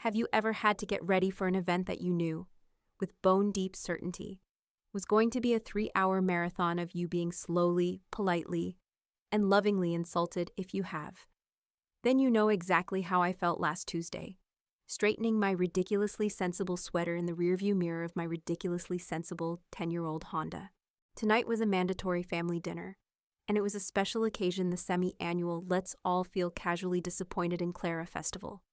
Have you ever had to get ready for an event that you knew, with bone-deep certainty, was going to be a 3-hour marathon of you being slowly, politely, and lovingly insulted if you have? Then you know exactly how I felt last Tuesday, straightening my ridiculously sensible sweater in the rearview mirror of my ridiculously sensible 10-year-old Honda. Tonight was a mandatory family dinner, and it was a special occasion, the semi-annual Let's All Feel Casually Disappointed in Clara festival.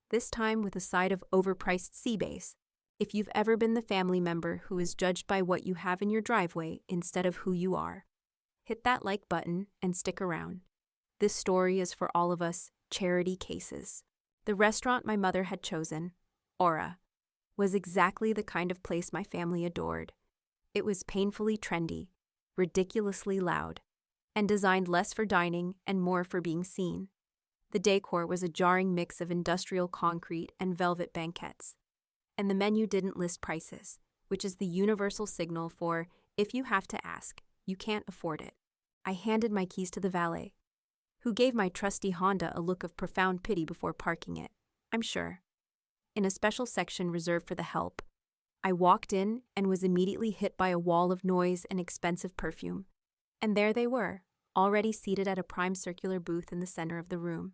This time with a side of overpriced sea bass. If you've ever been the family member who is judged by what you have in your driveway instead of who you are, hit that like button and stick around. This story is for all of us charity cases. The restaurant my mother had chosen, Aura, was exactly the kind of place my family adored. It was painfully trendy, ridiculously loud, and designed less for dining and more for being seen. The decor was a jarring mix of industrial concrete and velvet banquettes. And the menu didn't list prices, which is the universal signal for, if you have to ask, you can't afford it. I handed my keys to the valet, who gave my trusty Honda a look of profound pity before parking it, I'm sure. In a special section reserved for the help, I walked in and was immediately hit by a wall of noise and expensive perfume. And there they were, already seated at a prime circular booth in the center of the room.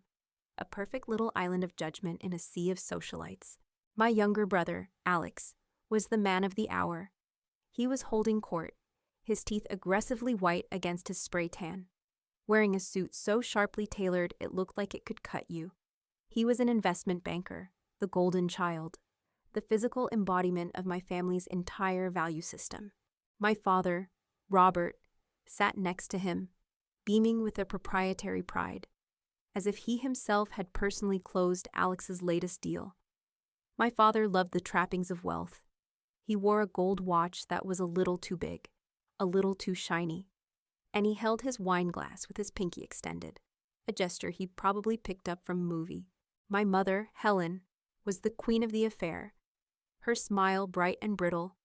A perfect little island of judgment in a sea of socialites. My younger brother, Alex, was the man of the hour. He was holding court, his teeth aggressively white against his spray tan, wearing a suit so sharply tailored it looked like it could cut you. He was an investment banker, the golden child, the physical embodiment of my family's entire value system. My father, Robert, sat next to him, beaming with a proprietary pride, as if he himself had personally closed Alex's latest deal. My father loved the trappings of wealth. He wore a gold watch that was a little too big, a little too shiny, and he held his wine glass with his pinky extended, a gesture he probably picked up from a movie. My mother, Helen, was the queen of the affair. Her smile bright and brittle,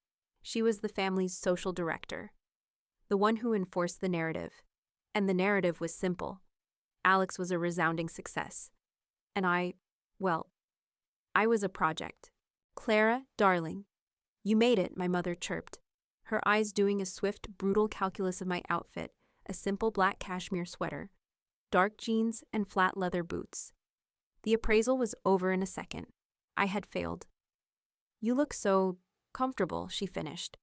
she was the family's social director, the one who enforced the narrative. And the narrative was simple. Alex was a resounding success. And I was a project. Clara, darling, you made it, my mother chirped, her eyes doing a swift, brutal calculus of my outfit, a simple black cashmere sweater, dark jeans, and flat leather boots. The appraisal was over in a second. I had failed. You look so comfortable, she finished,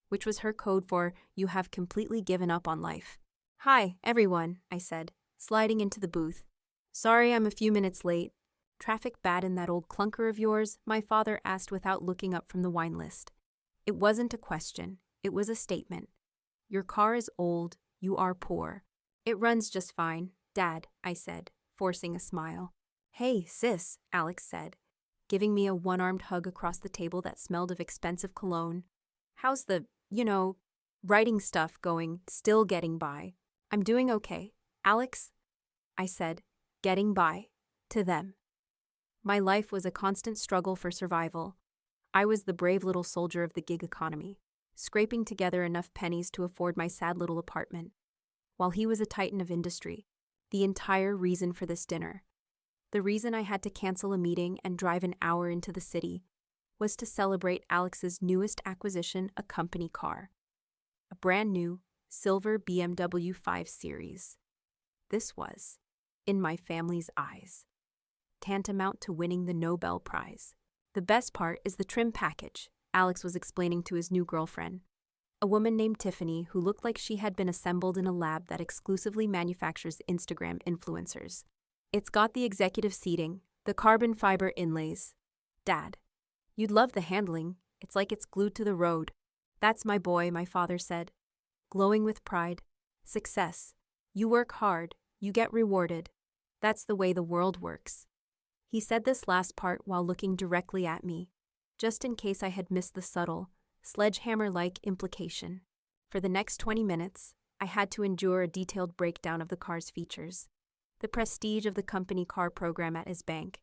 which was her code for you have completely given up on life. Hi, everyone, I said, sliding into the booth. Sorry I'm a few minutes late. Traffic bad in that old clunker of yours? My father asked without looking up from the wine list. It wasn't a question, it was a statement. Your car is old, you are poor. It runs just fine, Dad, I said, forcing a smile. Hey, sis, Alex said, giving me a one-armed hug across the table that smelled of expensive cologne. How's the, writing stuff going, still getting by? I'm doing okay, Alex, I said, getting by, to them. My life was a constant struggle for survival. I was the brave little soldier of the gig economy, scraping together enough pennies to afford my sad little apartment, while he was a titan of industry, the entire reason for this dinner. The reason I had to cancel a meeting and drive an hour into the city was to celebrate Alex's newest acquisition, a company car. A brand new, silver BMW 5 Series. This was, in my family's eyes, tantamount to winning the Nobel Prize. The best part is the trim package, Alex was explaining to his new girlfriend, a woman named Tiffany who looked like she had been assembled in a lab that exclusively manufactures Instagram influencers. It's got the executive seating, the carbon fiber inlays. Dad, you'd love the handling. It's like it's glued to the road. That's my boy, my father said, glowing with pride. Success. You work hard, you get rewarded. That's the way the world works. He said this last part while looking directly at me, just in case I had missed the subtle, sledgehammer-like implication. For the next 20 minutes, I had to endure a detailed breakdown of the car's features, the prestige of the company car program at his bank,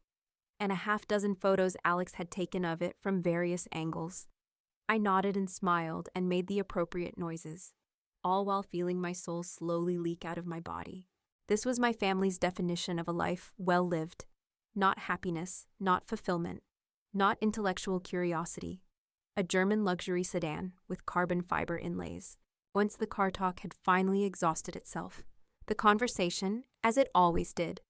and a half-dozen photos Alex had taken of it from various angles. I nodded and smiled and made the appropriate noises, all while feeling my soul slowly leak out of my body. This was my family's definition of a life well lived. Not happiness, not fulfillment, not intellectual curiosity. A German luxury sedan with carbon fiber inlays. Once the car talk had finally exhausted itself, the conversation, as it always did,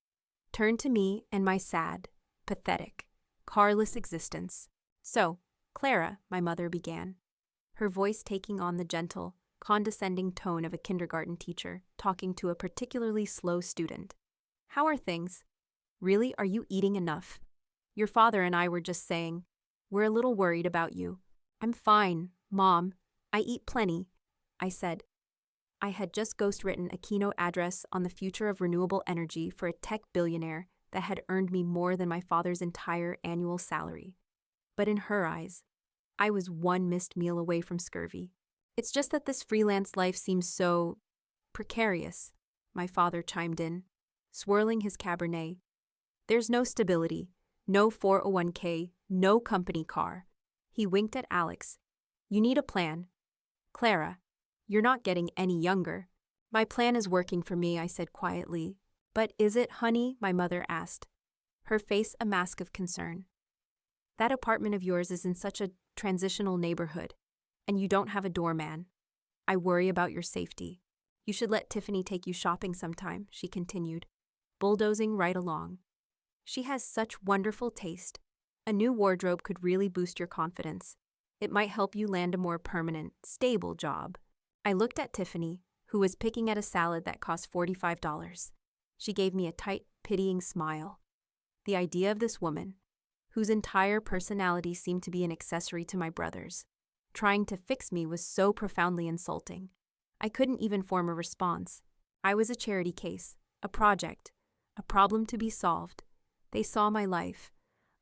turned to me and my sad, pathetic, carless existence. "So, Clara," my mother began, her voice taking on the gentle, condescending tone of a kindergarten teacher talking to a particularly slow student. "How are things? Really, are you eating enough? Your father and I were just saying, we're a little worried about you." "I'm fine, Mom. I eat plenty," I said. I had just ghostwritten a keynote address on the future of renewable energy for a tech billionaire that had earned me more than my father's entire annual salary. But in her eyes, I was one missed meal away from scurvy. "It's just that this freelance life seems so precarious," my father chimed in, swirling his Cabernet. "There's no stability, no 401k, no company car." He winked at Alex. "You need a plan. Clara, you're not getting any younger." "My plan is working for me," I said quietly. "But is it, honey?" my mother asked, her face a mask of concern. "That apartment of yours is in such a transitional neighborhood, and you don't have a doorman. I worry about your safety. You should let Tiffany take you shopping sometime," she continued, bulldozing right along. "She has such wonderful taste. A new wardrobe could really boost your confidence. It might help you land a more permanent, stable job." I looked at Tiffany, who was picking at a salad that cost $45. She gave me a tight, pitying smile. The idea of this woman, whose entire personality seemed to be an accessory to my brother's, trying to fix me was so profoundly insulting. I couldn't even form a response. I was a charity case, a project, a problem to be solved. They saw my life,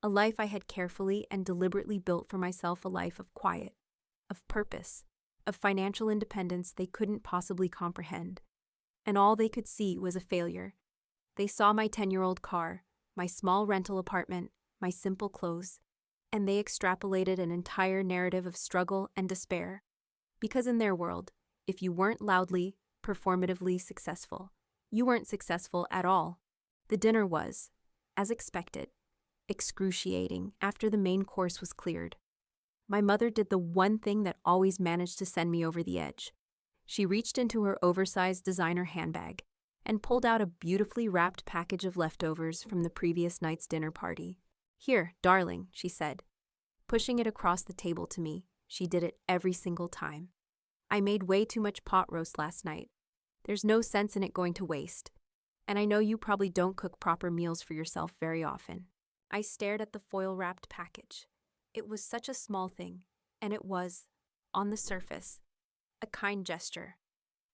a life I had carefully and deliberately built for myself, a life of quiet, of purpose, of financial independence they couldn't possibly comprehend. And all they could see was a failure. They saw my 10-year-old car, my small rental apartment, my simple clothes, and they extrapolated an entire narrative of struggle and despair. Because in their world, if you weren't loudly, performatively successful, you weren't successful at all. The dinner was, as expected, excruciating after the main course was cleared. My mother did the one thing that always managed to send me over the edge. She reached into her oversized designer handbag and pulled out a beautifully wrapped package of leftovers from the previous night's dinner party. "Here, darling," she said, pushing it across the table to me. She did it every single time. "I made way too much pot roast last night. There's no sense in it going to waste. And I know you probably don't cook proper meals for yourself very often." I stared at the foil-wrapped package. It was such a small thing, and it was, on the surface, a kind gesture.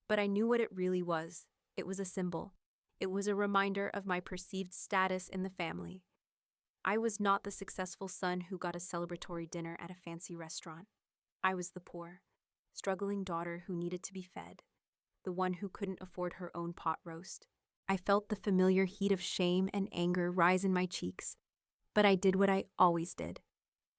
But I knew what it really was. It was a symbol. It was a reminder of my perceived status in the family. I was not the successful son who got a celebratory dinner at a fancy restaurant. I was the poor, struggling daughter who needed to be fed, the one who couldn't afford her own pot roast. I felt the familiar heat of shame and anger rise in my cheeks, but I did what I always did.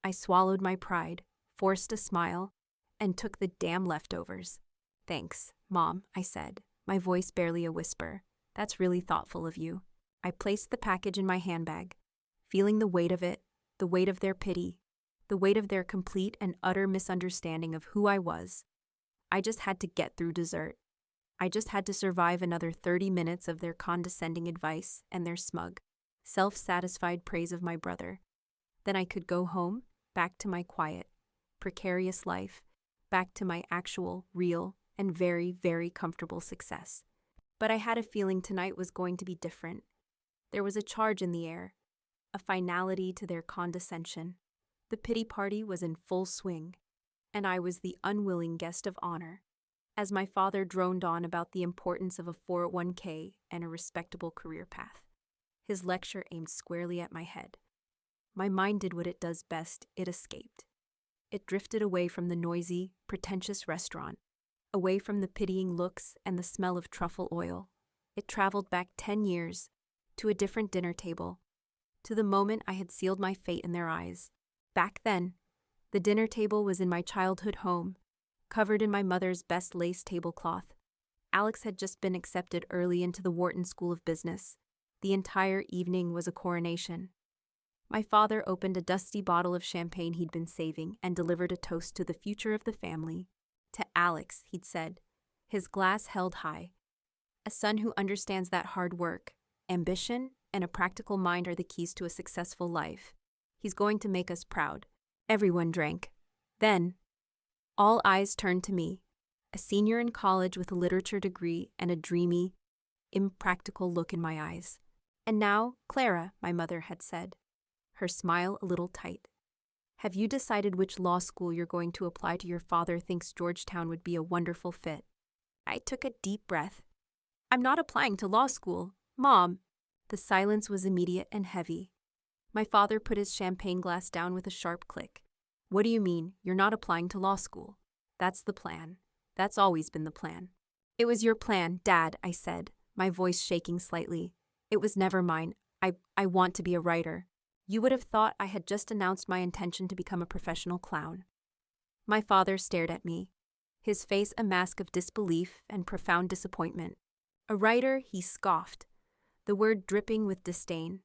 I swallowed my pride, forced a smile, and took the damn leftovers. "Thanks, Mom," I said, my voice barely a whisper. "That's really thoughtful of you." I placed the package in my handbag, feeling the weight of it, the weight of their pity, the weight of their complete and utter misunderstanding of who I was. I just had to get through dessert. I just had to survive another 30 minutes of their condescending advice and their smug, self-satisfied praise of my brother. Then I could go home, back to my quiet, precarious life, back to my actual, real, and very, very comfortable success. But I had a feeling tonight was going to be different. There was a charge in the air, a finality to their condescension. The pity party was in full swing, and I was the unwilling guest of honor. As my father droned on about the importance of a 401k and a respectable career path, his lecture aimed squarely at my head. My mind did what it does best. It escaped. It drifted away from the noisy, pretentious restaurant, away from the pitying looks and the smell of truffle oil. It traveled back 10 years, to a different dinner table, to the moment I had sealed my fate in their eyes. Back then, the dinner table was in my childhood home, covered in my mother's best lace tablecloth. Alex had just been accepted early into the Wharton School of Business. The entire evening was a coronation. My father opened a dusty bottle of champagne he'd been saving and delivered a toast to the future of the family. To Alex, he'd said, his glass held high. A son who understands that hard work, ambition, and a practical mind are the keys to a successful life. He's going to make us proud. Everyone drank. Then, all eyes turned to me, a senior in college with a literature degree and a dreamy, impractical look in my eyes. And now, Clara, my mother had said, her smile a little tight. Have you decided which law school you're going to apply to? Your father thinks Georgetown would be a wonderful fit. I took a deep breath. I'm not applying to law school, Mom. The silence was immediate and heavy. My father put his champagne glass down with a sharp click. What do you mean, you're not applying to law school? That's the plan. That's always been the plan. It was your plan, Dad, I said, my voice shaking slightly. It was never mine. I want to be a writer. You would have thought I had just announced my intention to become a professional clown. My father stared at me, his face a mask of disbelief and profound disappointment. A writer, he scoffed, the word dripping with disdain.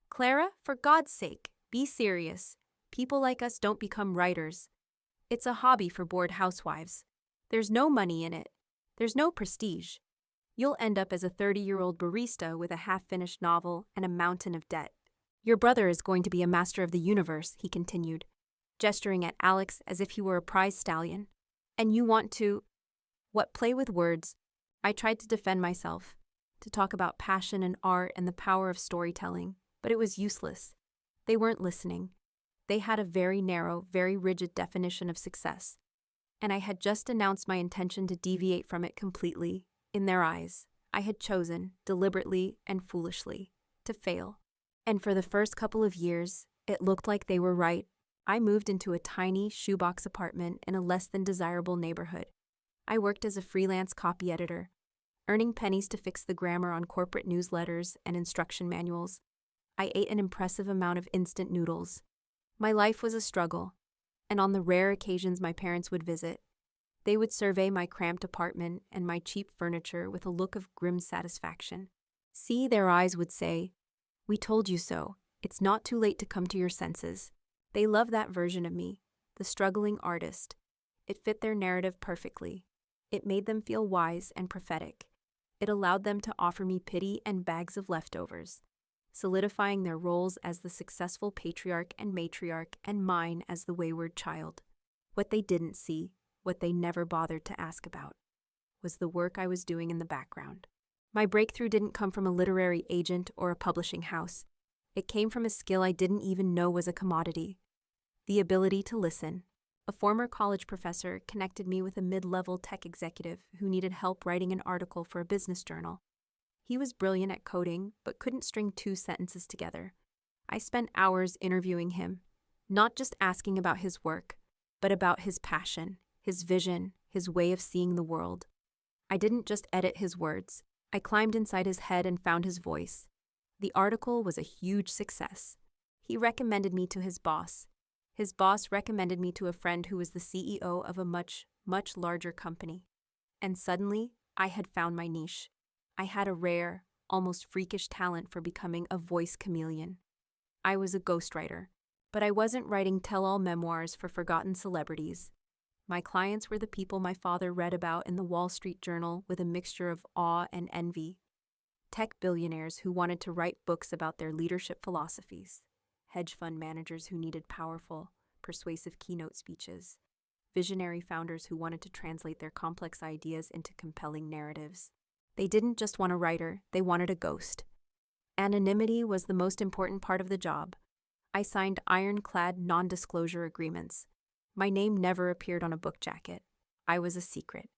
Clara, for God's sake, be serious. People like us don't become writers. It's a hobby for bored housewives. There's no money in it. There's no prestige. You'll end up as a 30-year-old barista with a half-finished novel and a mountain of debt. Your brother is going to be a master of the universe, he continued, gesturing at Alex as if he were a prize stallion. And you want to… What play with words? I tried to defend myself, to talk about passion and art and the power of storytelling, but it was useless. They weren't listening. They had a very narrow, very rigid definition of success, and I had just announced my intention to deviate from it completely. In their eyes, I had chosen, deliberately and foolishly, to fail. And for the first couple of years, it looked like they were right. I moved into a tiny shoebox apartment in a less than desirable neighborhood. I worked as a freelance copy editor, earning pennies to fix the grammar on corporate newsletters and instruction manuals. I ate an impressive amount of instant noodles. My life was a struggle, and on the rare occasions my parents would visit, they would survey my cramped apartment and my cheap furniture with a look of grim satisfaction. See, their eyes would say, "We told you so. It's not too late to come to your senses." They loved that version of me, the struggling artist. It fit their narrative perfectly. It made them feel wise and prophetic. It allowed them to offer me pity and bags of leftovers, solidifying their roles as the successful patriarch and matriarch and mine as the wayward child. What they didn't see, what they never bothered to ask about, was the work I was doing in the background. My breakthrough didn't come from a literary agent or a publishing house. It came from a skill I didn't even know was a commodity: the ability to listen. A former college professor connected me with a mid-level tech executive who needed help writing an article for a business journal. He was brilliant at coding, but couldn't string 2 sentences together. I spent hours interviewing him, not just asking about his work, but about his passion, his vision, his way of seeing the world. I didn't just edit his words. I climbed inside his head and found his voice. The article was a huge success. He recommended me to his boss. His boss recommended me to a friend who was the CEO of a much, much larger company. And suddenly, I had found my niche. I had a rare, almost freakish talent for becoming a voice chameleon. I was a ghostwriter, but I wasn't writing tell-all memoirs for forgotten celebrities. My clients were the people my father read about in the Wall Street Journal with a mixture of awe and envy. Tech billionaires who wanted to write books about their leadership philosophies. Hedge fund managers who needed powerful, persuasive keynote speeches. Visionary founders who wanted to translate their complex ideas into compelling narratives. They didn't just want a writer, they wanted a ghost. Anonymity was the most important part of the job. I signed ironclad non-disclosure agreements. My name never appeared on a book jacket. I was a secret,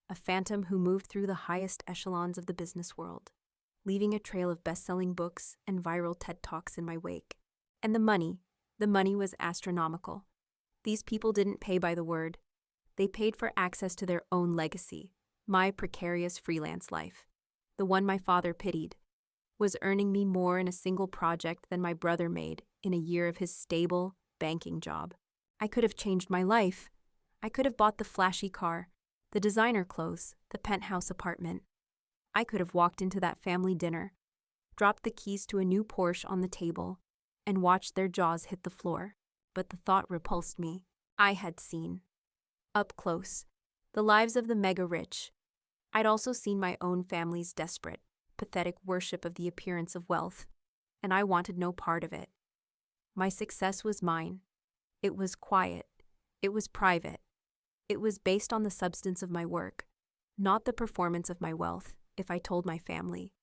a phantom who moved through the highest echelons of the business world, leaving a trail of best-selling books and viral TED Talks in my wake. And the money was astronomical. These people didn't pay by the word. They paid for access to their own legacy. My precarious freelance life, the one my father pitied, was earning me more in a single project than my brother made in a year of his stable banking job. I could have changed my life. I could have bought the flashy car, the designer clothes, the penthouse apartment. I could have walked into that family dinner, dropped the keys to a new Porsche on the table, and watched their jaws hit the floor. But the thought repulsed me. I had seen, up close, the lives of the mega-rich. I'd also seen my own family's desperate, pathetic worship of the appearance of wealth, and I wanted no part of it. My success was mine. It was quiet. It was private. It was based on the substance of my work, not the performance of my wealth, if I told my family.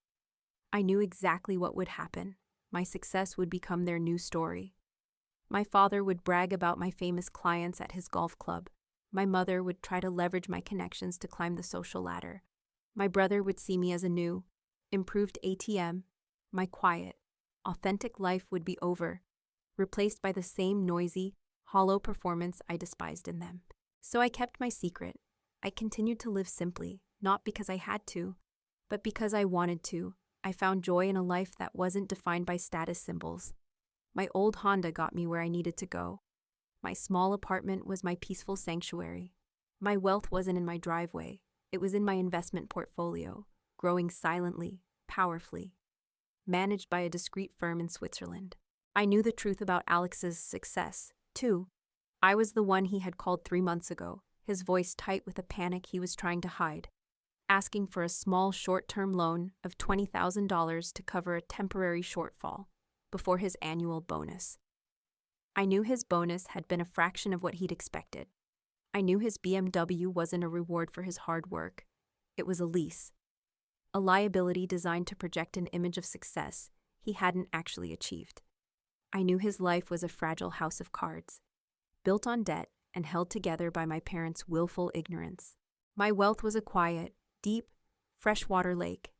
I knew exactly what would happen. My success would become their new story. My father would brag about my famous clients at his golf club. My mother would try to leverage my connections to climb the social ladder. My brother would see me as a new, improved ATM. My quiet, authentic life would be over, replaced by the same noisy, hollow performance I despised in them. So I kept my secret. I continued to live simply, not because I had to, but because I wanted to. I found joy in a life that wasn't defined by status symbols. My old Honda got me where I needed to go. My small apartment was my peaceful sanctuary. My wealth wasn't in my driveway. It was in my investment portfolio, growing silently, powerfully, managed by a discreet firm in Switzerland. I knew the truth about Alex's success, too. I was the one he had called 3 months ago, his voice tight with a panic he was trying to hide, asking for a small short-term loan of $20,000 to cover a temporary shortfall before his annual bonus. I knew his bonus had been a fraction of what he'd expected. I knew his BMW wasn't a reward for his hard work. It was a lease, a liability designed to project an image of success he hadn't actually achieved. I knew his life was a fragile house of cards, built on debt and held together by my parents' willful ignorance. My wealth was a quiet, deep, freshwater lake.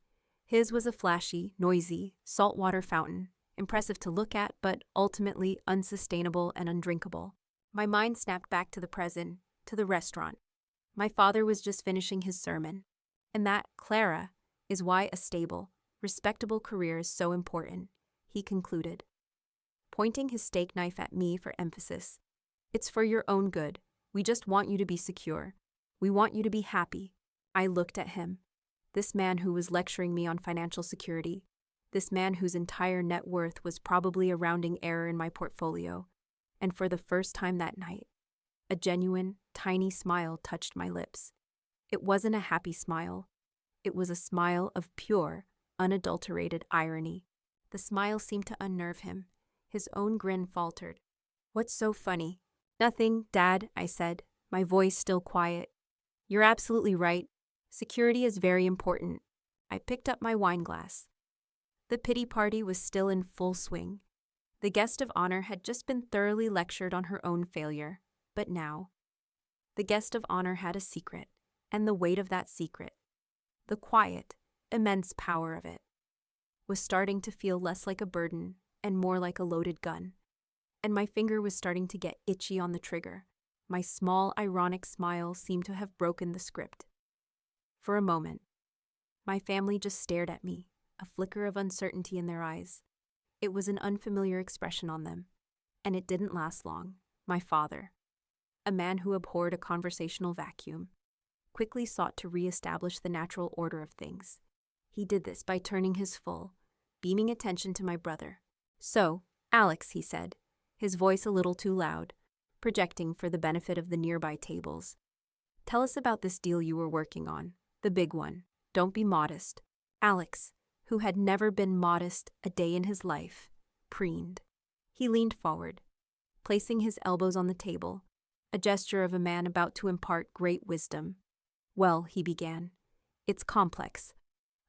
His was a flashy, noisy, saltwater fountain, impressive to look at, but ultimately unsustainable and undrinkable. My mind snapped back to the present, to the restaurant. My father was just finishing his sermon. And that, Clara, is why a stable, respectable career is so important, he concluded, pointing his steak knife at me for emphasis. It's for your own good. We just want you to be secure. We want you to be happy. I looked at him, this man who was lecturing me on financial security, this man whose entire net worth was probably a rounding error in my portfolio, and for the first time that night, a genuine, tiny smile touched my lips. It wasn't a happy smile. It was a smile of pure, unadulterated irony. The smile seemed to unnerve him. His own grin faltered. "What's so funny?" "Nothing, Dad," I said, my voice still quiet. "You're absolutely right. Security is very important." I picked up my wine glass. The pity party was still in full swing. The guest of honor had just been thoroughly lectured on her own failure, but now, the guest of honor had a secret, and the weight of that secret, the quiet, immense power of it, was starting to feel less like a burden and more like a loaded gun. And my finger was starting to get itchy on the trigger. My small, ironic smile seemed to have broken the script. For a moment, my family just stared at me, a flicker of uncertainty in their eyes. It was an unfamiliar expression on them, and it didn't last long. My father, a man who abhorred a conversational vacuum, quickly sought to re-establish the natural order of things. He did this by turning his full, beaming attention to my brother. "So, Alex," he said, his voice a little too loud, projecting for the benefit of the nearby tables. "Tell us about this deal you were working on, the big one. Don't be modest." Alex, who had never been modest a day in his life, preened. He leaned forward, placing his elbows on the table, a gesture of a man about to impart great wisdom. "Well," he began, "it's complex.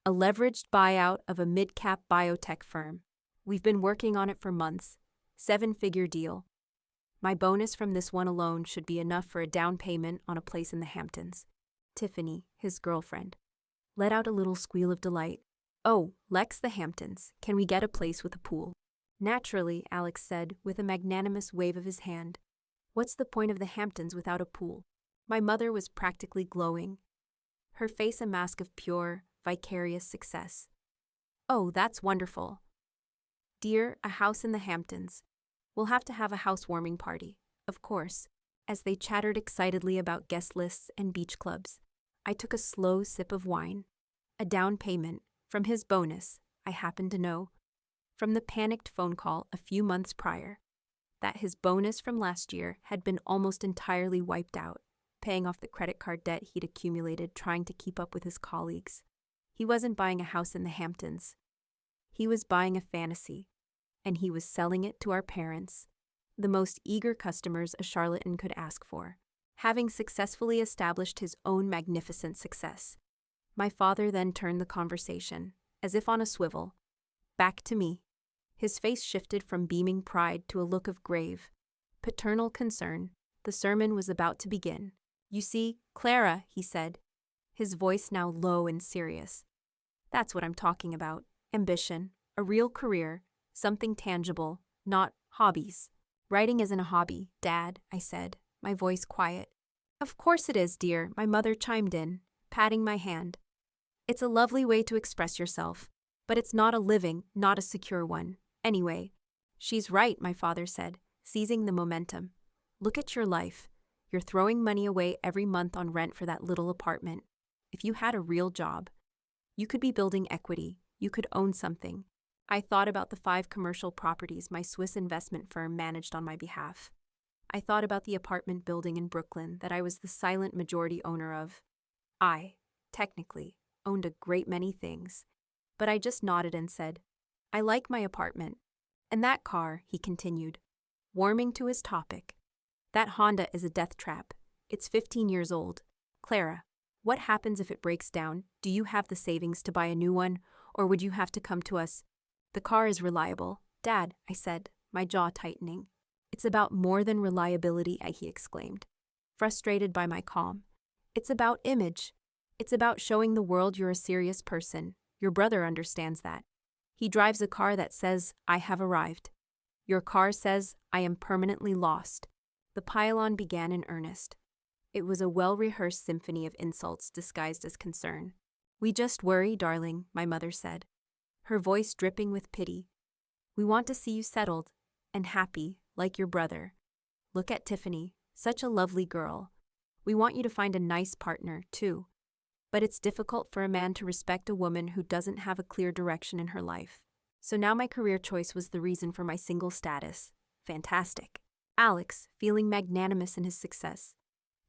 A leveraged buyout of a mid-cap biotech firm. We've been working on it for months. 7-figure deal. My bonus from this one alone should be enough for a down payment on a place in the Hamptons." Tiffany, his girlfriend, let out a little squeal of delight. "Oh, Lex, the Hamptons. Can we get a place with a pool?" "Naturally," Alex said, with a magnanimous wave of his hand. "What's the point of the Hamptons without a pool?" My mother was practically glowing, her face a mask of pure, vicarious success. "Oh, that's wonderful. Dear, a house in the Hamptons. We'll have to have a housewarming party, of course." As they chattered excitedly about guest lists and beach clubs, I took a slow sip of wine. A down payment, from his bonus, I happened to know. from the panicked phone call a few months prior, that his bonus from last year had been almost entirely wiped out, paying off the credit card debt he'd accumulated trying to keep up with his colleagues. He wasn't buying a house in the Hamptons. He was buying a fantasy, and he was selling it to our parents, the most eager customers a charlatan could ask for. Having successfully established his own magnificent success, my father then turned the conversation, as if on a swivel, back to me. His face shifted from beaming pride to a look of grave, paternal concern. The sermon was about to begin. "You see, Clara," he said, his voice now low and serious. "That's what I'm talking about. Ambition, a real career, something tangible, not hobbies." "Writing isn't a hobby, Dad," I said, my voice quiet. "Of course it is, dear," my mother chimed in, patting my hand. "It's a lovely way to express yourself, but it's not a living, not a secure one. Anyway." "She's right," my father said, seizing the momentum. "Look at your life. You're throwing money away every month on rent for that little apartment. If you had a real job, you could be building equity, you could own something." I thought about the 5 commercial properties my Swiss investment firm managed on my behalf. I thought about the apartment building in Brooklyn that I was the silent majority owner of. I, technically, owned a great many things, but I just nodded and said, "I like my apartment." "And that car," he continued, warming to his topic. "That Honda is a death trap. It's 15 years old. Clara, what happens if it breaks down? Do you have the savings to buy a new one, or would you have to come to us?" "The car is reliable, Dad," I said, my jaw tightening. "It's about more than reliability," he exclaimed, frustrated by my calm. "It's about image. It's about showing the world you're a serious person. Your brother understands that. He drives a car that says, 'I have arrived.' Your car says, 'I am permanently lost.'" The pile-on began in earnest. It was a well-rehearsed symphony of insults disguised as concern. "We just worry, darling," my mother said, her voice dripping with pity. "We want to see you settled and happy, like your brother. Look at Tiffany, such a lovely girl. We want you to find a nice partner, too. But it's difficult for a man to respect a woman who doesn't have a clear direction in her life." So now my career choice was the reason for my single status. Fantastic. Alex, feeling magnanimous in his success,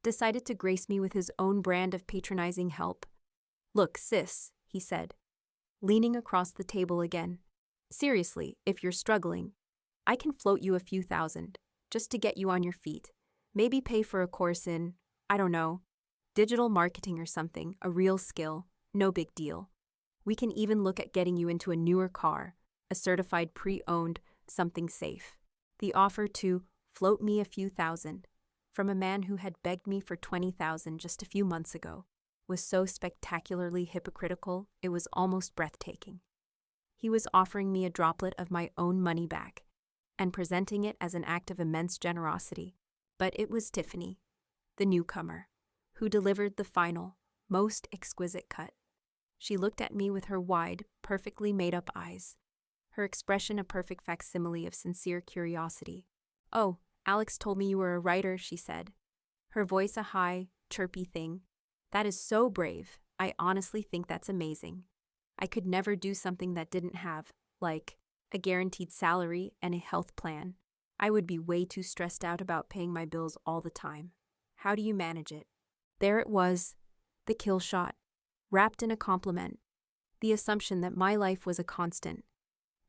decided to grace me with his own brand of patronizing help. "Look, sis," he said, leaning across the table again. "Seriously, if you're struggling, I can float you a few thousand, just to get you on your feet. Maybe pay for a course in, I don't know, digital marketing or something, a real skill, no big deal. We can even look at getting you into a newer car, a certified pre-owned, something safe." The offer to float me a few thousand, from a man who had begged me for 20,000 just a few months ago, was so spectacularly hypocritical it was almost breathtaking. He was offering me a droplet of my own money back, and presenting it as an act of immense generosity. But it was Tiffany, the newcomer, who delivered the final, most exquisite cut. She looked at me with her wide, perfectly made-up eyes, her expression a perfect facsimile of sincere curiosity. "Oh, Alex told me you were a writer," she said, her voice a high, chirpy thing. "That is so brave. I honestly think that's amazing. I could never do something that didn't have, like, a guaranteed salary and a health plan. I would be way too stressed out about paying my bills all the time. How do you manage it?" There it was, the kill shot, wrapped in a compliment, the assumption that my life was a constant,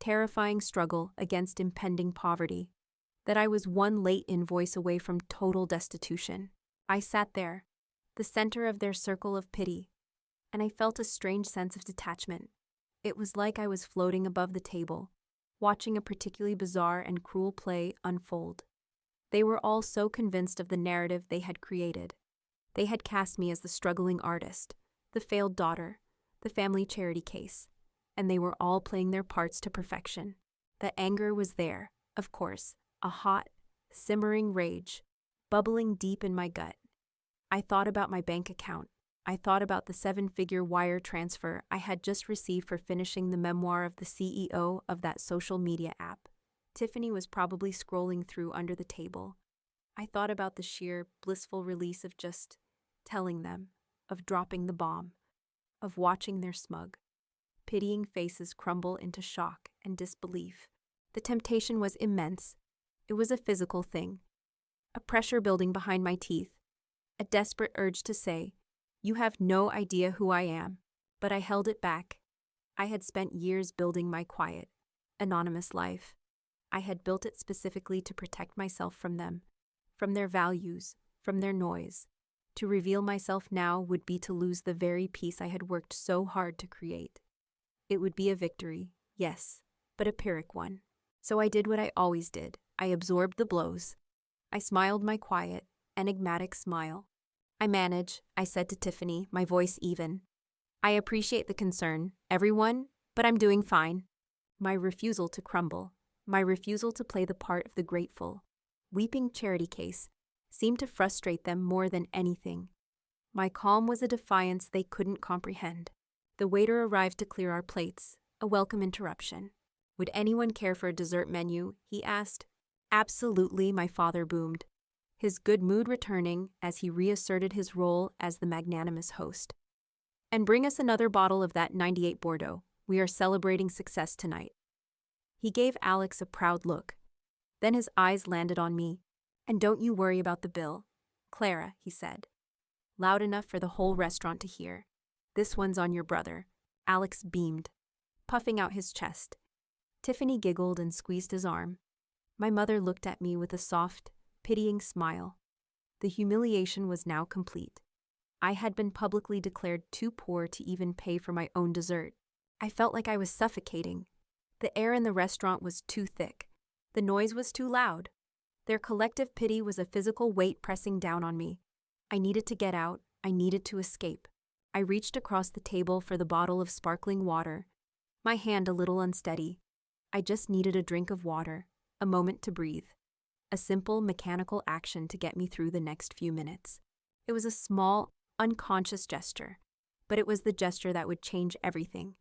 terrifying struggle against impending poverty, that I was one late invoice away from total destitution. I sat there, the center of their circle of pity, and I felt a strange sense of detachment. It was like I was floating above the table, watching a particularly bizarre and cruel play unfold. They were all so convinced of the narrative they had created. They had cast me as the struggling artist, the failed daughter, the family charity case, and they were all playing their parts to perfection. The anger was there, of course, a hot, simmering rage, bubbling deep in my gut. I thought about my bank account. I thought about the 7-figure wire transfer I had just received for finishing the memoir of the CEO of that social media app. Tiffany was probably scrolling through under the table. I thought about the sheer, blissful release of just telling them, of dropping the bomb, of watching their smug, pitying faces crumble into shock and disbelief. The temptation was immense. It was a physical thing. A pressure building behind my teeth. A desperate urge to say, "You have no idea who I am." But I held it back. I had spent years building my quiet, anonymous life. I had built it specifically to protect myself from them, from their values, from their noise. To reveal myself now would be to lose the very peace I had worked so hard to create. It would be a victory, yes, but a Pyrrhic one. So I did what I always did. I absorbed the blows. I smiled my quiet, enigmatic smile. "I manage," I said to Tiffany, my voice even. "I appreciate the concern, everyone, but I'm doing fine." My refusal to crumble, my refusal to play the part of the grateful, weeping charity case, seemed to frustrate them more than anything. My calm was a defiance they couldn't comprehend. The waiter arrived to clear our plates, a welcome interruption. "Would anyone care for a dessert menu?" he asked. "Absolutely," my father boomed, his good mood returning as he reasserted his role as the magnanimous host. "And bring us another bottle of that 98 Bordeaux. We are celebrating success tonight." He gave Alex a proud look. Then his eyes landed on me. "And don't you worry about the bill, Clara," he said, loud enough for the whole restaurant to hear. "This one's on your brother." Alex beamed, puffing out his chest. Tiffany giggled and squeezed his arm. My mother looked at me with a soft, pitying smile. The humiliation was now complete. I had been publicly declared too poor to even pay for my own dessert. I felt like I was suffocating. The air in the restaurant was too thick. The noise was too loud. Their collective pity was a physical weight pressing down on me. I needed to get out. I needed to escape. I reached across the table for the bottle of sparkling water, my hand a little unsteady. I just needed a drink of water, a moment to breathe. A simple, mechanical action to get me through the next few minutes. It was a small, unconscious gesture, but it was the gesture that would change everything.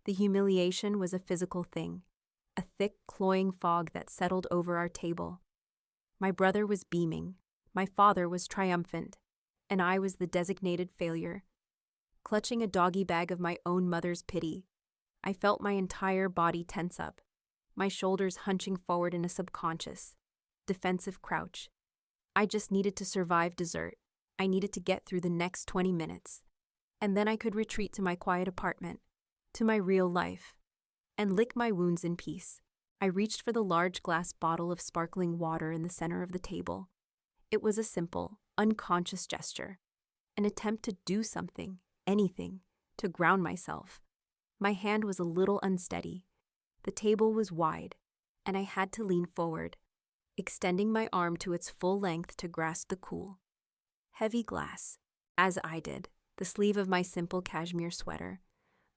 The humiliation was a physical thing, a thick, cloying fog that settled over our table. My brother was beaming, my father was triumphant, and I was the designated failure. Clutching a doggy bag of my own mother's pity, I felt my entire body tense up, my shoulders hunching forward in a subconscious, defensive crouch. I just needed to survive dessert. I needed to get through the next 20 minutes. And then I could retreat to my quiet apartment, to my real life, and lick my wounds in peace. I reached for the large glass bottle of sparkling water in the center of the table. It was a simple, unconscious gesture, an attempt to do something, anything, to ground myself. My hand was a little unsteady. The table was wide, and I had to lean forward, extending my arm to its full length to grasp the cool, heavy glass, as I did, the sleeve of my simple cashmere sweater,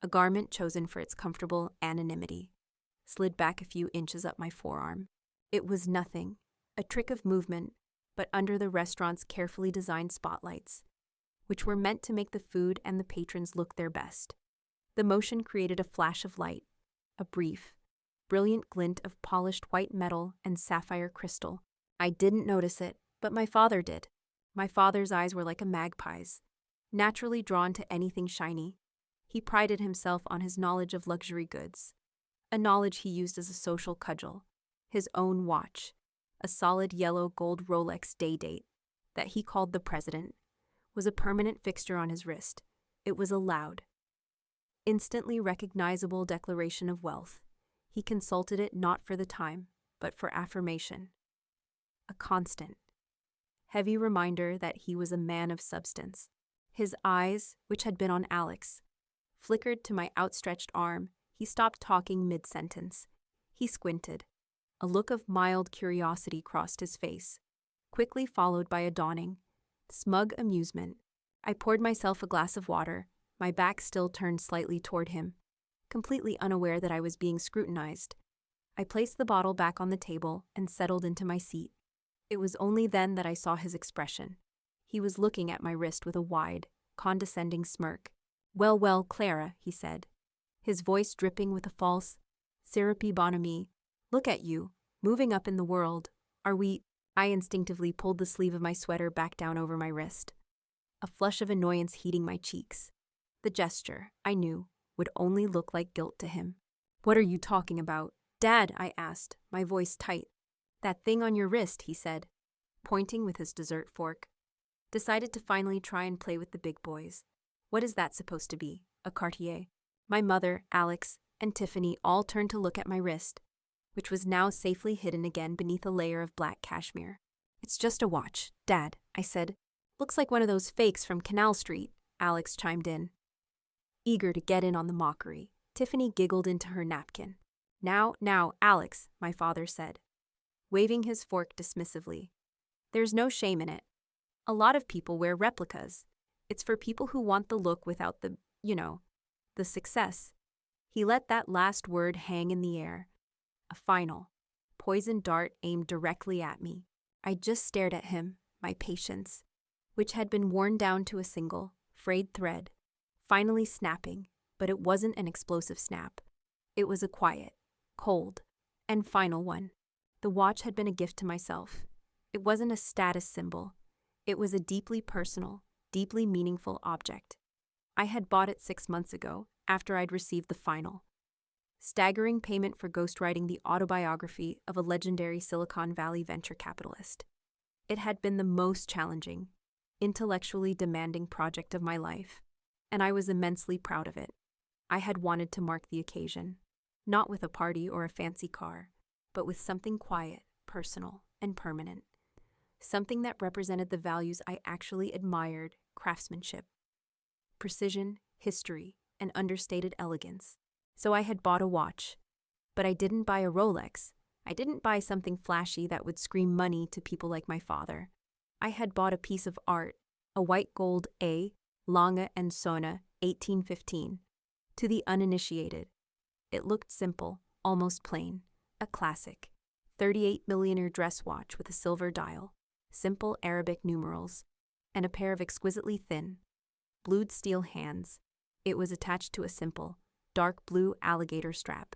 a garment chosen for its comfortable anonymity, slid back a few inches up my forearm. It was nothing, a trick of movement, but under the restaurant's carefully designed spotlights, which were meant to make the food and the patrons look their best. The motion created a flash of light, a brief, brilliant glint of polished white metal and sapphire crystal. I didn't notice it, but my father did. My father's eyes were like a magpie's, naturally drawn to anything shiny. He prided himself on his knowledge of luxury goods, a knowledge he used as a social cudgel. His own watch, a solid yellow gold Rolex day date that he called the President, was a permanent fixture on his wrist. It was a loud, instantly recognizable declaration of wealth. He consulted it not for the time, but for affirmation. A constant, heavy reminder that he was a man of substance. His eyes, which had been on Alex, flickered to my outstretched arm. He stopped talking mid-sentence. He squinted. A look of mild curiosity crossed his face, quickly followed by a dawning, smug amusement. I poured myself a glass of water, my back still turned slightly toward him, completely unaware that I was being scrutinized. I placed the bottle back on the table and settled into my seat. It was only then that I saw his expression. He was looking at my wrist with a wide, condescending smirk. "Well, well, Clara," he said, his voice dripping with a false, syrupy bonhomie. "Look at you, moving up in the world. Are we—" I instinctively pulled the sleeve of my sweater back down over my wrist, a flush of annoyance heating my cheeks. The gesture, I knew, would only look like guilt to him. What are you talking about? Dad, I asked, my voice tight. That thing on your wrist, he said, pointing with his dessert fork. Decided to finally try and play with the big boys. What is that supposed to be? A Cartier? My mother, Alex, and Tiffany all turned to look at my wrist, which was now safely hidden again beneath a layer of black cashmere. It's just a watch, Dad, I said. Looks like one of those fakes from Canal Street, Alex chimed in. Eager to get in on the mockery, Tiffany giggled into her napkin. Now, Alex, my father said, waving his fork dismissively. There's no shame in it. A lot of people wear replicas. It's for people who want the look without the, the success. He let that last word hang in the air. A final, poisoned dart aimed directly at me. I just stared at him, my patience, which had been worn down to a single, frayed thread, finally snapping, but it wasn't an explosive snap. It was a quiet, cold, and final one. The watch had been a gift to myself. It wasn't a status symbol. It was a deeply personal, deeply meaningful object. I had bought it 6 months ago, after I'd received the final, staggering payment for ghostwriting the autobiography of a legendary Silicon Valley venture capitalist. It had been the most challenging, intellectually demanding project of my life, and I was immensely proud of it. I had wanted to mark the occasion, not with a party or a fancy car, but with something quiet, personal, and permanent. Something that represented the values I actually admired: craftsmanship, precision, history, and understated elegance. So I had bought a watch. But I didn't buy a Rolex. I didn't buy something flashy that would scream money to people like my father. I had bought a piece of art, a white gold A. Lange and Söhne, 1815. To the uninitiated, it looked simple, almost plain, a classic. 38mm dress watch with a silver dial, simple Arabic numerals, and a pair of exquisitely thin, blued steel hands. It was attached to a simple, dark blue alligator strap.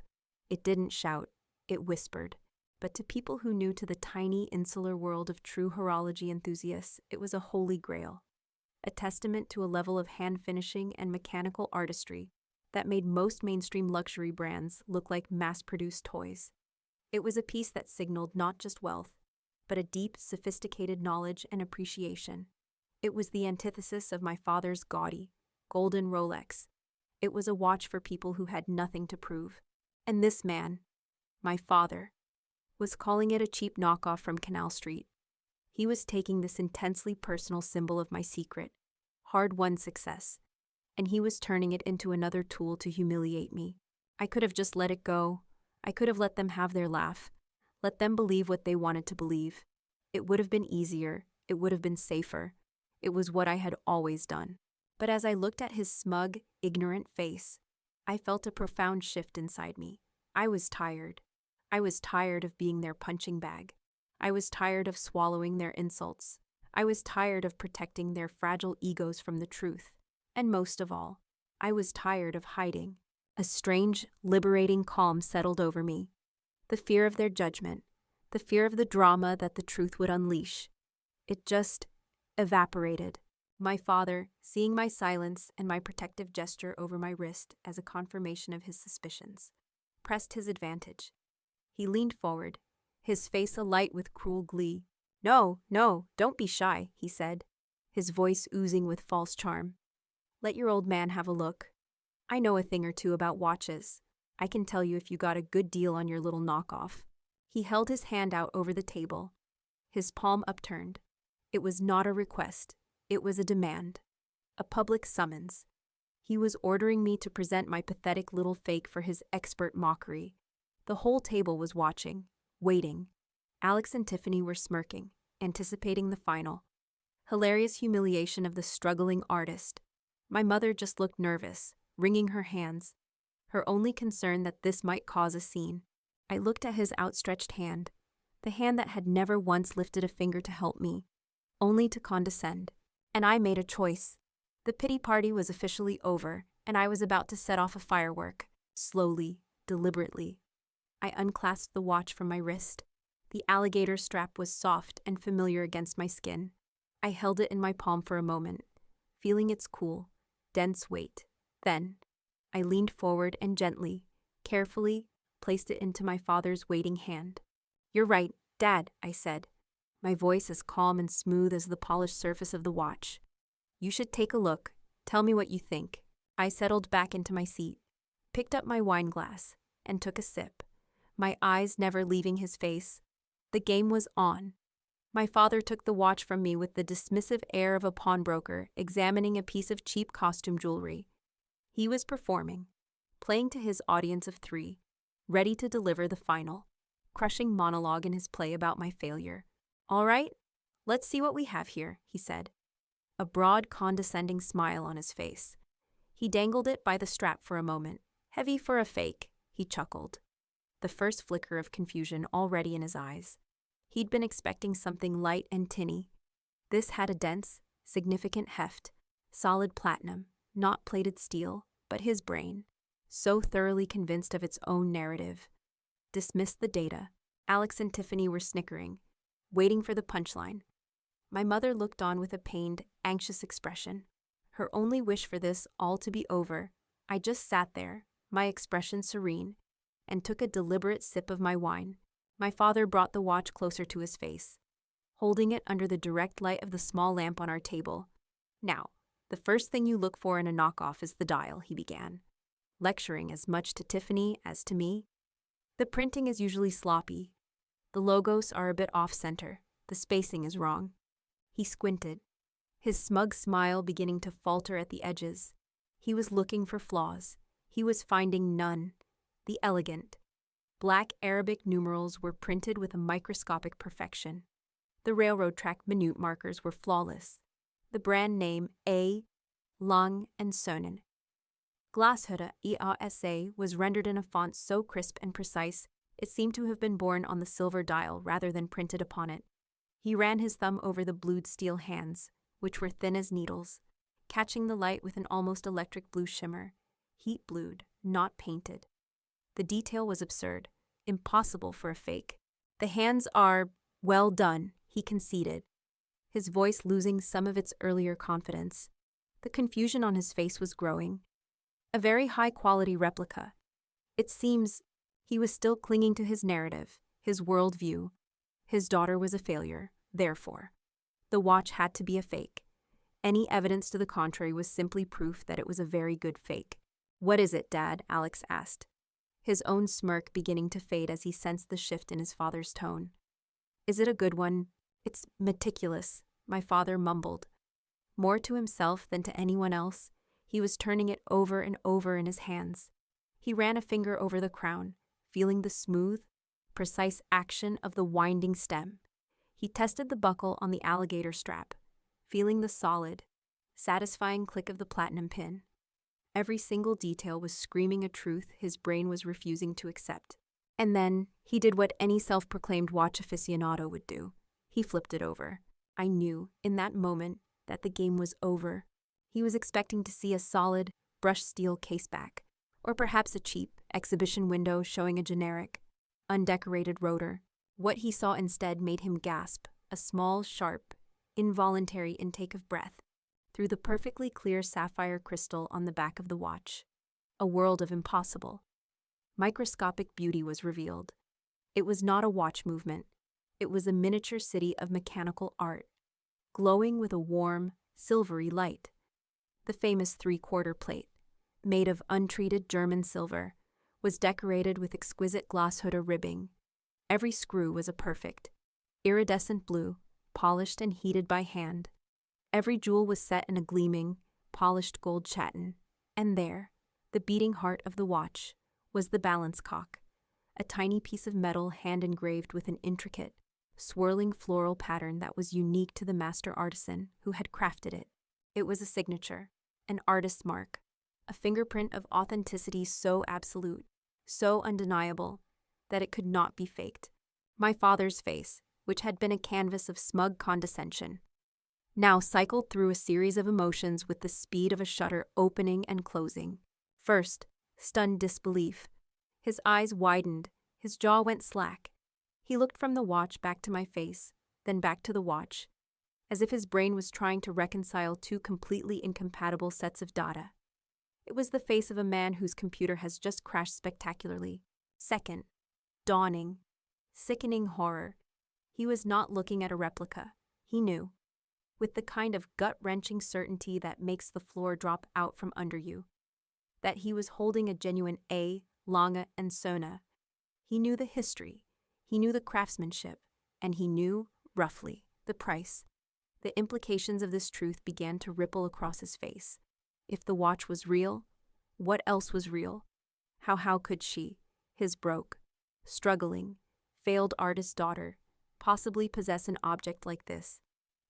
It didn't shout, it whispered. But to people who knew to the tiny, insular world of true horology enthusiasts, it was a holy grail, a testament to a level of hand finishing and mechanical artistry that made most mainstream luxury brands look like mass-produced toys. It was a piece that signaled not just wealth, but a deep, sophisticated knowledge and appreciation. It was the antithesis of my father's gaudy, golden Rolex. It was a watch for people who had nothing to prove. And this man, my father, was calling it a cheap knockoff from Canal Street. He was taking this intensely personal symbol of my secret, hard-won success, and he was turning it into another tool to humiliate me. I could have just let it go. I could have let them have their laugh, let them believe what they wanted to believe. It would have been easier. It would have been safer. It was what I had always done. But as I looked at his smug, ignorant face, I felt a profound shift inside me. I was tired. I was tired of being their punching bag. I was tired of swallowing their insults. I was tired of protecting their fragile egos from the truth. And most of all, I was tired of hiding. A strange, liberating calm settled over me. The fear of their judgment, the fear of the drama that the truth would unleash. It just evaporated. My father, seeing my silence and my protective gesture over my wrist as a confirmation of his suspicions, pressed his advantage. He leaned forward, his face alight with cruel glee. No, don't be shy, he said, his voice oozing with false charm. Let your old man have a look. I know a thing or two about watches. I can tell you if you got a good deal on your little knockoff. He held his hand out over the table, his palm upturned. It was not a request. It was a demand. A public summons. He was ordering me to present my pathetic little fake for his expert mockery. The whole table was watching, waiting. Alex and Tiffany were smirking, anticipating the final. Hilarious humiliation of the struggling artist. My mother just looked nervous, wringing her hands, her only concern that this might cause a scene. I looked at his outstretched hand, the hand that had never once lifted a finger to help me, only to condescend. And I made a choice. The pity party was officially over, and I was about to set off a firework, slowly, deliberately. I unclasped the watch from my wrist. The alligator strap was soft and familiar against my skin. I held it in my palm for a moment, feeling its cool, dense weight. Then, I leaned forward and gently, carefully placed it into my father's waiting hand. "You're right, Dad," I said, my voice as calm and smooth as the polished surface of the watch. "You should take a look. Tell me what you think." I settled back into my seat, picked up my wine glass, and took a sip, my eyes never leaving his face. The game was on. My father took the watch from me with the dismissive air of a pawnbroker examining a piece of cheap costume jewelry. He was performing, playing to his audience of 3, ready to deliver the final, crushing monologue in his play about my failure. "All right, let's see what we have here," he said, a broad, condescending smile on his face. He dangled it by the strap for a moment. "Heavy for a fake," he chuckled, the first flicker of confusion already in his eyes. He'd been expecting something light and tinny. This had a dense, significant heft, solid platinum, not plated steel, but his brain, so thoroughly convinced of its own narrative, dismissed the data. Alex and Tiffany were snickering, waiting for the punchline. My mother looked on with a pained, anxious expression, her only wish for this all to be over. I just sat there, my expression serene, and took a deliberate sip of my wine. My father brought the watch closer to his face, holding it under the direct light of the small lamp on our table. "Now, the first thing you look for in a knockoff is the dial," he began, lecturing as much to Tiffany as to me. "The printing is usually sloppy. The logos are a bit off-center. The spacing is wrong." He squinted, his smug smile beginning to falter at the edges. He was looking for flaws. He was finding none. The elegant, black Arabic numerals were printed with a microscopic perfection. The railroad track minute markers were flawless. The brand name A. Lang and Sönen. Glashütte EASA was rendered in a font so crisp and precise it seemed to have been born on the silver dial rather than printed upon it. He ran his thumb over the blued steel hands, which were thin as needles, catching the light with an almost electric blue shimmer, heat blued, not painted. The detail was absurd, impossible for a fake. "The hands are well done," he conceded, his voice losing some of its earlier confidence. The confusion on his face was growing. "A very high-quality replica. It seems," he was still clinging to his narrative, his worldview. His daughter was a failure, therefore. The watch had to be a fake. Any evidence to the contrary was simply proof that it was a very good fake. "What is it, Dad?" Alex asked, his own smirk beginning to fade as he sensed the shift in his father's tone. "Is it a good one?" "It's meticulous," my father mumbled. More to himself than to anyone else, he was turning it over and over in his hands. He ran a finger over the crown, feeling the smooth, precise action of the winding stem. He tested the buckle on the alligator strap, feeling the solid, satisfying click of the platinum pin. Every single detail was screaming a truth his brain was refusing to accept. And then he did what any self-proclaimed watch aficionado would do. He flipped it over. I knew, in that moment, that the game was over. He was expecting to see a solid, brushed steel caseback, or perhaps a cheap exhibition window showing a generic, undecorated rotor. What he saw instead made him gasp, a small, sharp, involuntary intake of breath, through the perfectly clear sapphire crystal on the back of the watch. A world of impossible. Microscopic beauty was revealed. It was not a watch movement. It was a miniature city of mechanical art, glowing with a warm, silvery light. The famous 3/4 plate, made of untreated German silver, was decorated with exquisite Glashütte ribbing. Every screw was a perfect, iridescent blue, polished and heated by hand. Every jewel was set in a gleaming, polished gold chatin. And there, the beating heart of the watch, was the balance cock, a tiny piece of metal hand-engraved with an intricate, swirling floral pattern that was unique to the master artisan who had crafted it. It was a signature, an artist's mark, a fingerprint of authenticity so absolute, so undeniable, that it could not be faked. My father's face, which had been a canvas of smug condescension, now cycled through a series of emotions with the speed of a shutter opening and closing. First, stunned disbelief. His eyes widened, his jaw went slack. He looked from the watch back to my face, then back to the watch, as if his brain was trying to reconcile two completely incompatible sets of data. It was the face of a man whose computer has just crashed spectacularly. Second, dawning, sickening horror. He was not looking at a replica. He knew, with the kind of gut-wrenching certainty that makes the floor drop out from under you, that he was holding a genuine A, Lange and Söhne. He knew the history, he knew the craftsmanship, and he knew, roughly, the price. The implications of this truth began to ripple across his face. If the watch was real, what else was real? How could she, his broke, struggling, failed artist daughter, possibly possess an object like this?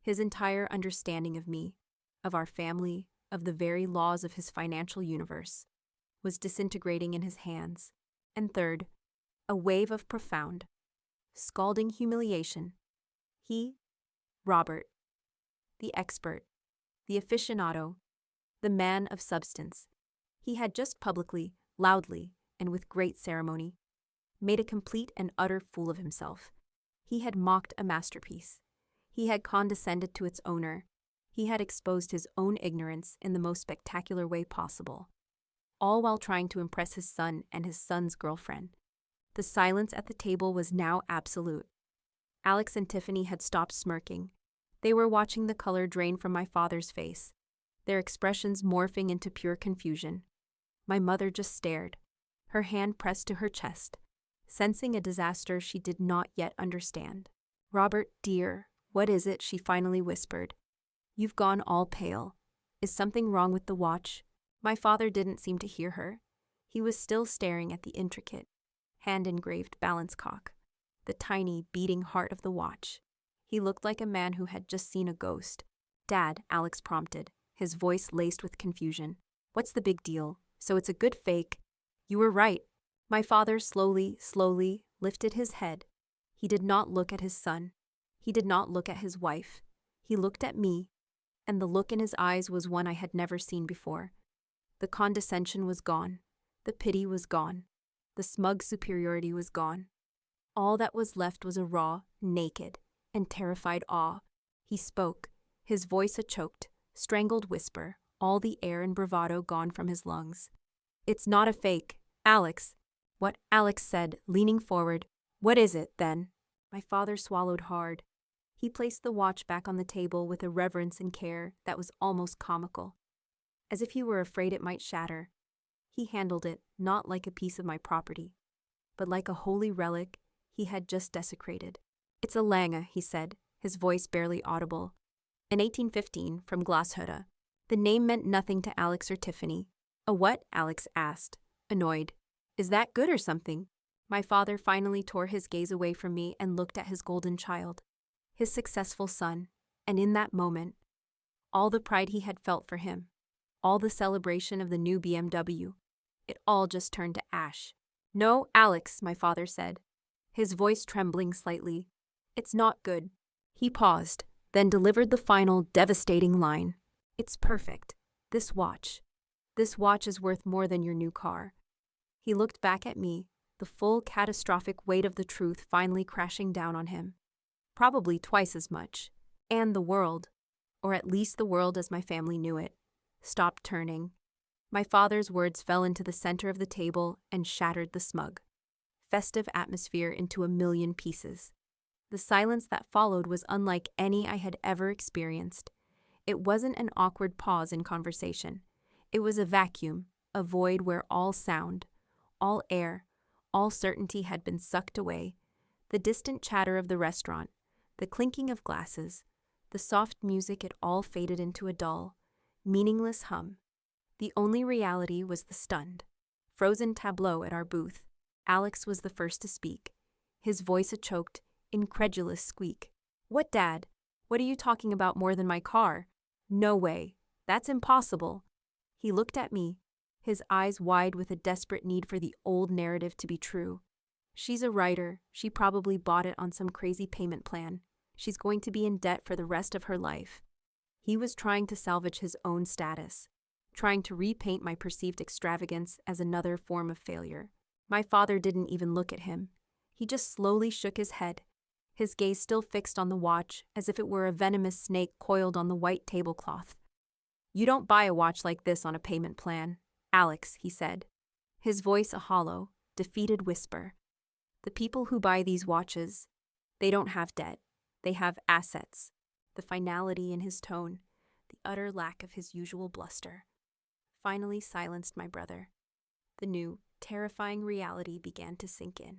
His entire understanding of me, of our family, of the very laws of his financial universe, was disintegrating in his hands. And third, a wave of profound, scalding humiliation. He, Robert, the expert, the aficionado, the man of substance, he had just publicly, loudly, and with great ceremony, made a complete and utter fool of himself. He had mocked a masterpiece. He had condescended to its owner. He had exposed his own ignorance in the most spectacular way possible, all while trying to impress his son and his son's girlfriend. The silence at the table was now absolute. Alex and Tiffany had stopped smirking. They were watching the color drain from my father's face, their expressions morphing into pure confusion. My mother just stared, her hand pressed to her chest, sensing a disaster she did not yet understand. "Robert, dear, what is it?" she finally whispered. "You've gone all pale. Is something wrong with the watch?" My father didn't seem to hear her. He was still staring at the intricate, hand-engraved balance cock, the tiny, beating heart of the watch. He looked like a man who had just seen a ghost. "Dad," Alex prompted, his voice laced with confusion. "What's the big deal? So it's a good fake." "You were right." My father slowly lifted his head. He did not look at his son. He did not look at his wife. He looked at me, and the look in his eyes was one I had never seen before. The condescension was gone. The pity was gone. The smug superiority was gone. All that was left was a raw, naked, and terrified awe. He spoke, his voice a choked, strangled whisper, all the air and bravado gone from his lungs. "It's not a fake, Alex." "What?" Alex said, leaning forward. "What is it, then?" My father swallowed hard. He placed the watch back on the table with a reverence and care that was almost comical, as if he were afraid it might shatter. He handled it not like a piece of my property, but like a holy relic he had just desecrated. "It's a Lange," he said, his voice barely audible. "In 1815, from Glashütte." The name meant nothing to Alex or Tiffany. "A what?" Alex asked, annoyed. "Is that good or something?" My father finally tore his gaze away from me and looked at his golden child, his successful son, and in that moment, all the pride he had felt for him, all the celebration of the new BMW, it all just turned to ash. "No, Alex," my father said, his voice trembling slightly. "It's not good." He paused, then delivered the final, devastating line. "It's perfect. This watch is worth more than your new car." He looked back at me, the full catastrophic weight of the truth finally crashing down on him. Probably twice as much. And the world, or at least the world as my family knew it, stopped turning. My father's words fell into the center of the table and shattered the smug, festive atmosphere into a million pieces. The silence that followed was unlike any I had ever experienced. It wasn't an awkward pause in conversation. It was a vacuum, a void where all sound, all air, all certainty had been sucked away. The distant chatter of the restaurant, the clinking of glasses, the soft music, it all faded into a dull, meaningless hum. The only reality was the stunned, frozen tableau at our booth. Alex was the first to speak, his voice a choked, incredulous squeak. "What, Dad? What are you talking about more than my car? No way. That's impossible." He looked at me, his eyes wide with a desperate need for the old narrative to be true. "She's a writer. She probably bought it on some crazy payment plan. She's going to be in debt for the rest of her life." He was trying to salvage his own status, trying to repaint my perceived extravagance as another form of failure. My father didn't even look at him. He just slowly shook his head, his gaze still fixed on the watch as if it were a venomous snake coiled on the white tablecloth. "You don't buy a watch like this on a payment plan. Alex, he said, his voice a hollow, defeated whisper. The people who buy these watches, they don't have debt. They have assets. The finality in his tone, the utter lack of his usual bluster, finally silenced my brother. The new, terrifying reality began to sink in.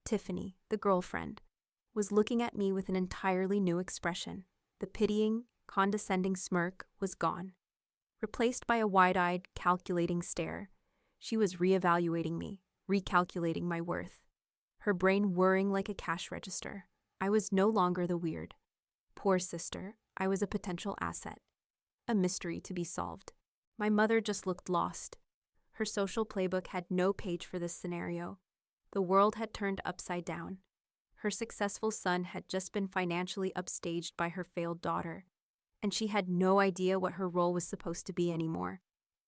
Tiffany, the girlfriend, was looking at me with an entirely new expression. The pitying, condescending smirk was gone. Replaced by a wide-eyed, calculating stare, she was reevaluating me, recalculating my worth. Her brain whirring like a cash register. I was no longer the weird, poor sister. I was a potential asset. A mystery to be solved. My mother just looked lost. Her social playbook had no page for this scenario. The world had turned upside down. Her successful son had just been financially upstaged by her failed daughter, and she had no idea what her role was supposed to be anymore.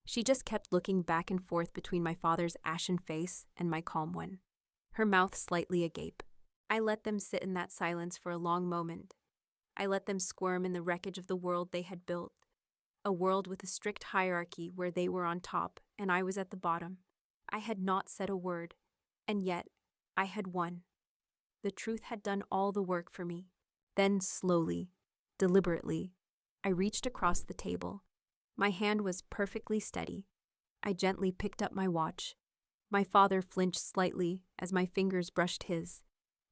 She just kept looking back and forth between my father's ashen face and my calm one, her mouth slightly agape. I let them sit in that silence for a long moment. I let them squirm in the wreckage of the world they had built, a world with a strict hierarchy where they were on top and I was at the bottom. I had not said a word, and yet I had won. The truth had done all the work for me. Then slowly, deliberately, I reached across the table. My hand was perfectly steady. I gently picked up my watch. My father flinched slightly as my fingers brushed his,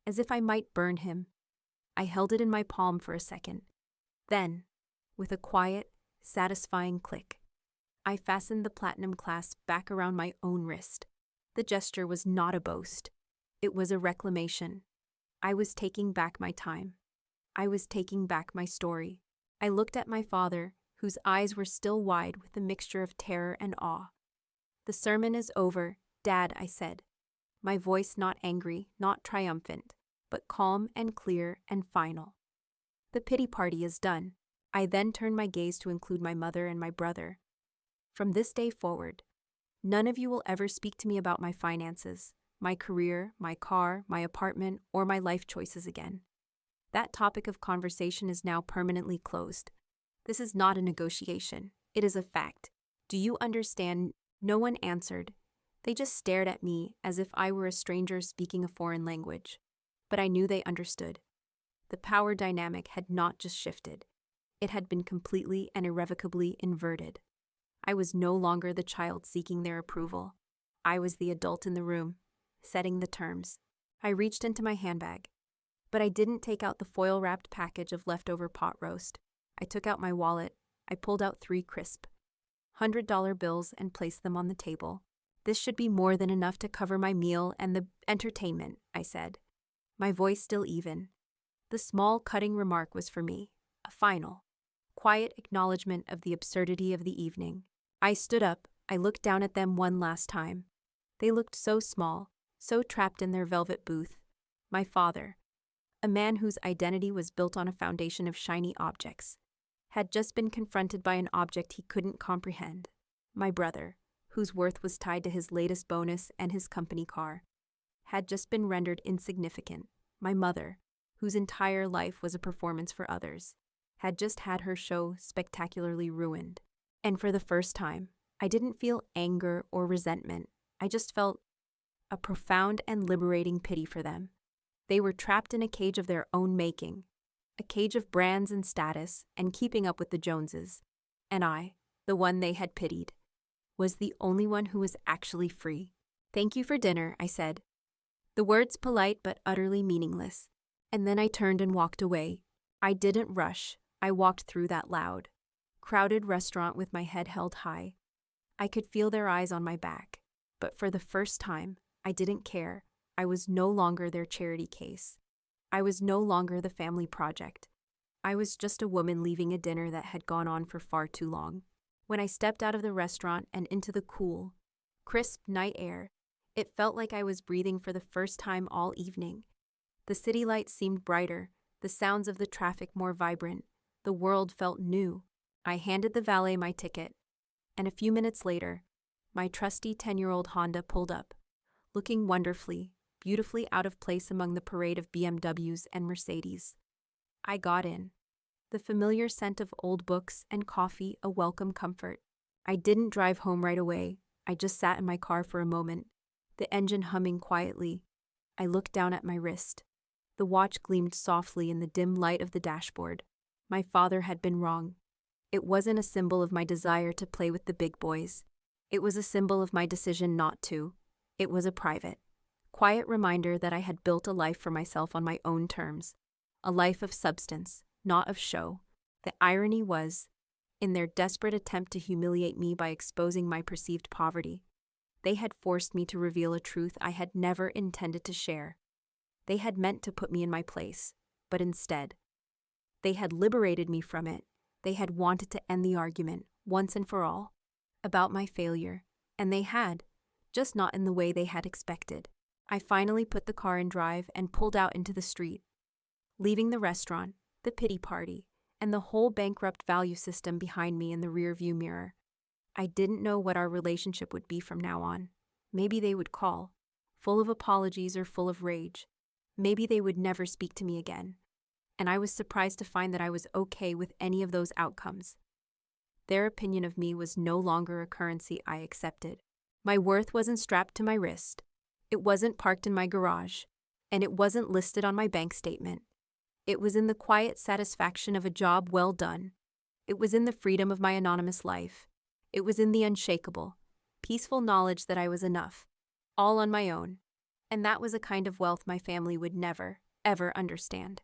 as if I might burn him. I held it in my palm for a second. Then, with a quiet, satisfying click, I fastened the platinum clasp back around my own wrist. The gesture was not a boast. It was a reclamation. I was taking back my time. I was taking back my story. I looked at my father, whose eyes were still wide with a mixture of terror and awe. "The sermon is over, Dad," I said, my voice not angry, not triumphant, but calm and clear and final. "The pity party is done." I then turned my gaze to include my mother and my brother. "From this day forward, none of you will ever speak to me about my finances, my career, my car, my apartment, or my life choices again. That topic of conversation is now permanently closed. This is not a negotiation. It is a fact. Do you understand?" No one answered. They just stared at me as if I were a stranger speaking a foreign language. But I knew they understood. The power dynamic had not just shifted. It had been completely and irrevocably inverted. I was no longer the child seeking their approval. I was the adult in the room, setting the terms. I reached into my handbag, but I didn't take out the foil-wrapped package of leftover pot roast. I took out my wallet. I pulled out 3 crisp $100 bills and placed them on the table. "This should be more than enough to cover my meal and the entertainment," I said, my voice still even. The small, cutting remark was for me, a final, quiet acknowledgement of the absurdity of the evening. I stood up. I looked down at them one last time. They looked so small, so trapped in their velvet booth. My father, a man whose identity was built on a foundation of shiny objects, had just been confronted by an object he couldn't comprehend. My brother, whose worth was tied to his latest bonus and his company car, had just been rendered insignificant. My mother, whose entire life was a performance for others, had just had her show spectacularly ruined. And for the first time, I didn't feel anger or resentment. I just felt a profound and liberating pity for them. They were trapped in a cage of their own making, a cage of brands and status and keeping up with the Joneses. And I, the one they had pitied, was the only one who was actually free. "Thank you for dinner," I said. The words polite but utterly meaningless. And then I turned and walked away. I didn't rush. I walked through that loud, crowded restaurant with my head held high. I could feel their eyes on my back. But for the first time, I didn't care. I was no longer their charity case. I was no longer the family project. I was just a woman leaving a dinner that had gone on for far too long. When I stepped out of the restaurant and into the cool, crisp night air, it felt like I was breathing for the first time all evening. The city lights seemed brighter, the sounds of the traffic more vibrant. The world felt new. I handed the valet my ticket, and a few minutes later, my trusty 10-year-old Honda pulled up, looking wonderfully, beautifully out of place among the parade of BMWs and Mercedes. I got in. The familiar scent of old books and coffee a welcome comfort. I didn't drive home right away. I just sat in my car for a moment, the engine humming quietly. I looked down at my wrist. The watch gleamed softly in the dim light of the dashboard. My father had been wrong. It wasn't a symbol of my desire to play with the big boys. It was a symbol of my decision not to. It was a private, quiet reminder that I had built a life for myself on my own terms. A life of substance, not of show. The irony was, in their desperate attempt to humiliate me by exposing my perceived poverty, they had forced me to reveal a truth I had never intended to share. They had meant to put me in my place, but instead, they had liberated me from it. They had wanted to end the argument, once and for all, about my failure, and they had, just not in the way they had expected. I finally put the car in drive and pulled out into the street, leaving the restaurant, the pity party, and the whole bankrupt value system behind me in the rearview mirror. I didn't know what our relationship would be from now on. Maybe they would call, full of apologies or full of rage. Maybe they would never speak to me again. And I was surprised to find that I was okay with any of those outcomes. Their opinion of me was no longer a currency I accepted. My worth wasn't strapped to my wrist. It wasn't parked in my garage. And it wasn't listed on my bank statement. It was in the quiet satisfaction of a job well done. It was in the freedom of my anonymous life. It was in the unshakable, peaceful knowledge that I was enough, all on my own. And that was a kind of wealth my family would never, ever understand.